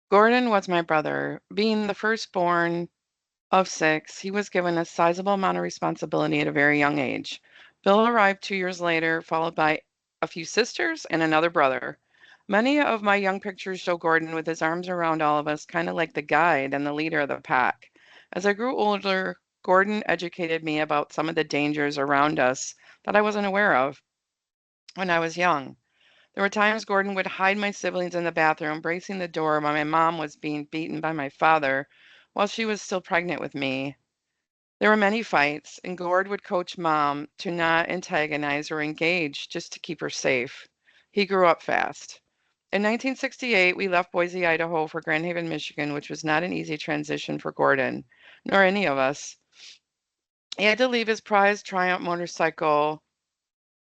Gordon was my brother. Being the firstborn of six, he was given a sizable amount of responsibility at a very young age. Bill arrived 2 years later, followed by a few sisters and another brother. Many of my young pictures show Gordon with his arms around all of us, kind of like the guide and the leader of the pack. As I grew older, Gordon educated me about some of the dangers around us that I wasn't aware of when I was young. There were times Gordon would hide my siblings in the bathroom, bracing the door while my mom was being beaten by my father while she was still pregnant with me. There were many fights, and Gord would coach mom to not antagonize or engage just to keep her safe. He grew up fast. In 1968, we left Boise, Idaho for Grand Haven, Michigan, which was not an easy transition for Gordon, nor any of us. He had to leave his prized Triumph motorcycle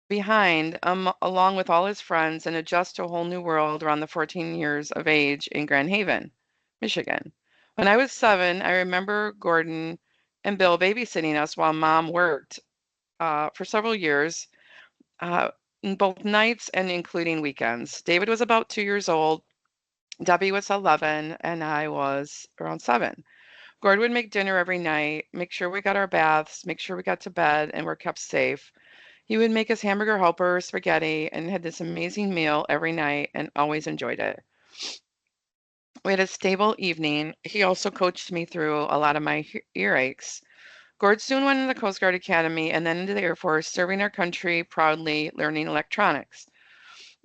behind, along with all his friends, and adjust to a whole new world around the 14 years of age in Grand Haven, Michigan. When I was 7, I remember Gordon and Bill babysitting us while mom worked for several years, uh, in both nights and including weekends. David was about 2 years old, Debbie was 11, and I was around 7. Gordon would make dinner every night, make sure we got our baths, make sure we got to bed and were kept safe. He would make us hamburger helper, spaghetti, and had this amazing meal every night and always enjoyed it. We had a stable evening. He also coached me through a lot of my earaches. Gord soon went into the Coast Guard Academy and then into the Air Force, serving our country proudly, learning electronics.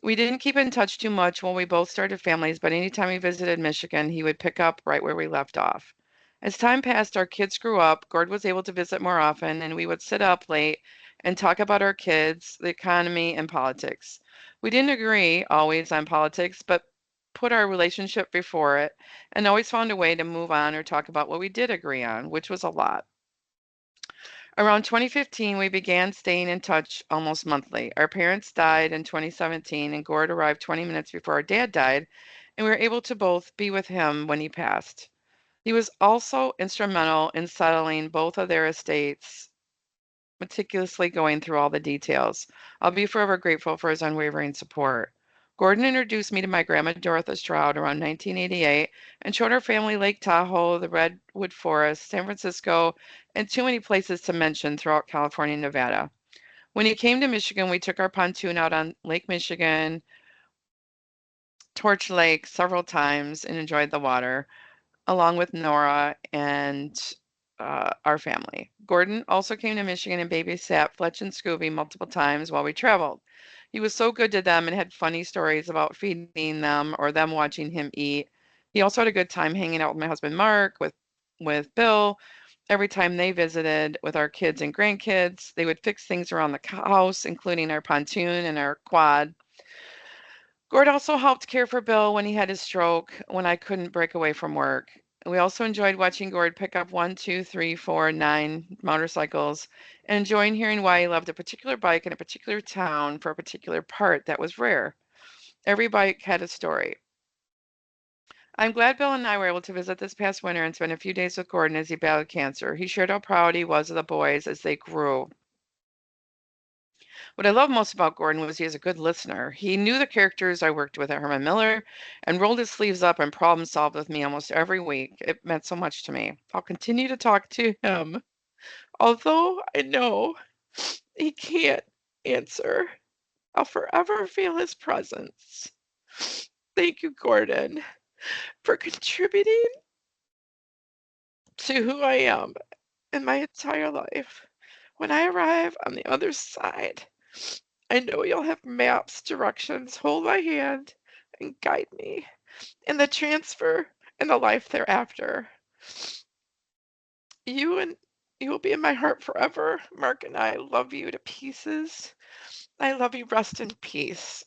We didn't keep in touch too much when we both started families, but anytime we visited Michigan, he would pick up right where we left off. As time passed, our kids grew up. Gord was able to visit more often, and we would sit up late and talk about our kids, the economy, and politics. We didn't agree always on politics, but put our relationship before it and always found a way to move on or talk about what we did agree on, which was a lot. Around 2015, we began staying in touch almost monthly. Our parents died in 2017, and Gord arrived 20 minutes before our dad died, and we were able to both be with him when he passed. He was also instrumental in settling both of their estates, meticulously going through all the details. I'll be forever grateful for his unwavering support. Gordon introduced me to my grandma Dorothy Stroud around 1988 and showed our family Lake Tahoe, the Redwood Forest, San Francisco, and too many places to mention throughout California and Nevada. When he came to Michigan, we took our pontoon out on Lake Michigan, Torch Lake several times, and enjoyed the water along with Nora and our family. Gordon also came to Michigan and babysat Fletch and Scooby multiple times while we traveled. He was so good to them and had funny stories about feeding them or them watching him eat. He also had a good time hanging out with my husband Mark, with Bill. Every time they visited with our kids and grandkids, they would fix things around the house, including our pontoon and our quad. Gord also helped care for Bill when he had his stroke, when I couldn't break away from work. We also enjoyed watching Gord pick up one, two, three, four, 9 motorcycles and enjoying hearing why he loved a particular bike in a particular town for a particular part that was rare. Every bike had a story. I'm glad Bill and I were able to visit this past winter and spend a few days with Gordon as he battled cancer. He shared how proud he was of the boys as they grew. What I love most about Gordon was he was a good listener. He knew the characters I worked with at Herman Miller and rolled his sleeves up and problem solved with me almost every week. It meant so much to me. I'll continue to talk to him, although I know he can't answer. I'll forever feel his presence. Thank you, Gordon, for contributing to who I am in my entire life. When I arrive on the other side, I know you'll have maps, directions, hold my hand, and guide me in the transfer and the life thereafter. You and you will be in my heart forever. Mark and I love you to pieces. I love you. Rest in peace.